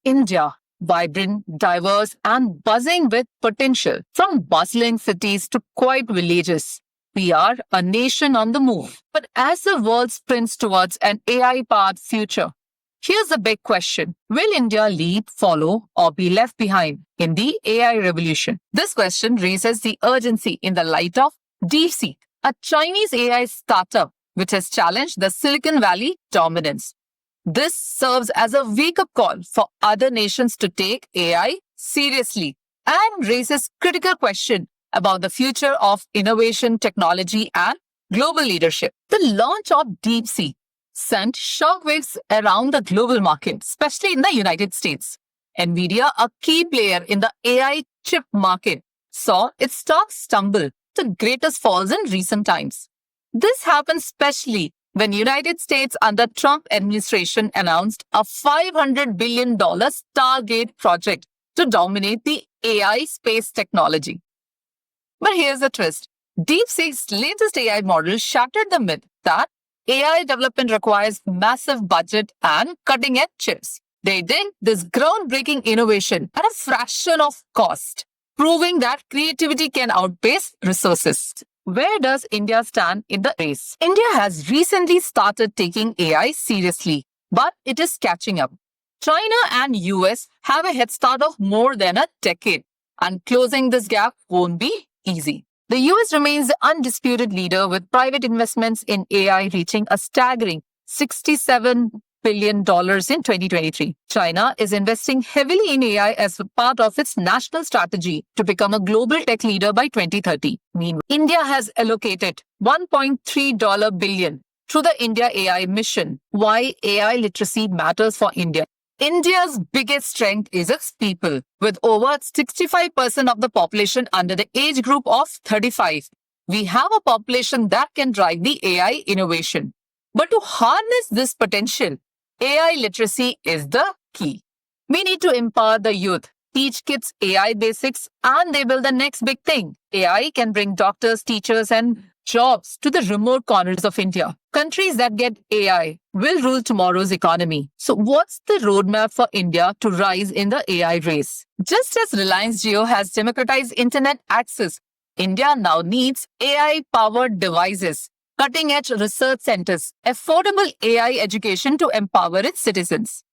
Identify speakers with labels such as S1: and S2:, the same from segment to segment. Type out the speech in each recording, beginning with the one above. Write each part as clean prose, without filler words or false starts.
S1: India, vibrant, diverse, and buzzing with potential. From bustling cities to quiet villages, we are a nation on the move. But as the world sprints towards an AI powered future, here's the big question. Will India lead, follow, or be left behind in the AI revolution? This question raises the urgency in the light of DeepSeek, a Chinese AI startup which has challenged the Silicon Valley dominance. This serves as a wake-up call for other nations to take AI seriously and raises critical questions about the future of innovation, technology, and global leadership. The launch of DeepSeek sent shockwaves around the global market, especially in the United States. NVIDIA, a key player in the AI chip market, saw its stock stumble, the greatest falls in recent times. This happened especially when United States under Trump administration announced a $500 billion Stargate project to dominate the AI space technology. But here's the twist. DeepSeek's latest AI model shattered the myth that AI development requires massive budget and cutting-edge chips. They did this groundbreaking innovation at a fraction of cost, proving that creativity can outpace resources. Where does India stand in the race? India has recently started taking AI seriously, but it is catching up. China and US have a head start of more than a decade, and closing this gap won't be easy. The US remains the undisputed leader with private investments in AI reaching a staggering $67 billion in 2023. China is investing heavily in AI as a part of its national strategy to become a global tech leader by 2030. Meanwhile, India has allocated $1.3 billion through the India AI mission. Why AI literacy matters for India? India's biggest strength is its people, with over 65% of the population under the age group of 35. We have a population that can drive the AI innovation. But to harness this potential, AI literacy is the key. We need to empower the youth, teach kids AI basics, and they build the next big thing. AI can bring doctors, teachers, and jobs to the remote corners of India. Countries that get AI will rule tomorrow's economy. So what's the roadmap for India to rise in the AI race? Just as Reliance Jio has democratized internet access, India now needs AI-powered devices, cutting-edge research centers, affordable AI education to empower its citizens.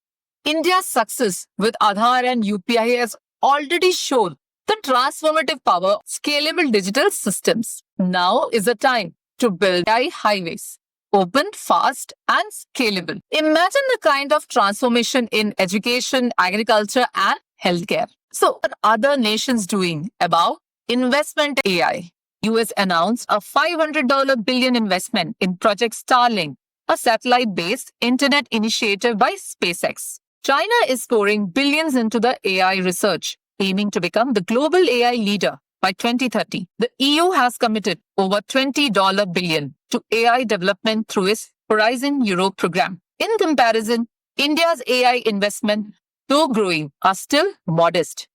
S1: India's success with Aadhaar and UPI has already shown the transformative power of scalable digital systems. Now is the time to build AI highways, open, fast, and scalable. Imagine the kind of transformation in education, agriculture, and healthcare. So, what are other nations doing about investment in AI? US announced a $500 billion investment in Project Starlink, a satellite-based internet initiative by SpaceX. China is pouring billions into the AI research, aiming to become the global AI leader by 2030. The EU has committed over $20 billion to AI development through its Horizon Europe program. In comparison, India's AI investment, though growing, are still modest.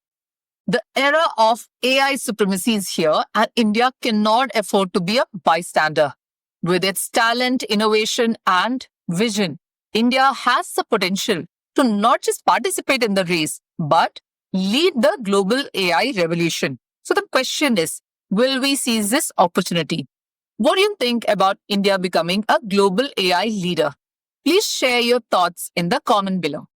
S1: The era of AI supremacy is here, and India cannot afford to be a bystander. With its talent, innovation, and vision, India has the potential to not just participate in the race, but lead the global AI revolution. So the question is, will we seize this opportunity? What do you think about India becoming a global AI leader? Please share your thoughts in the comment below.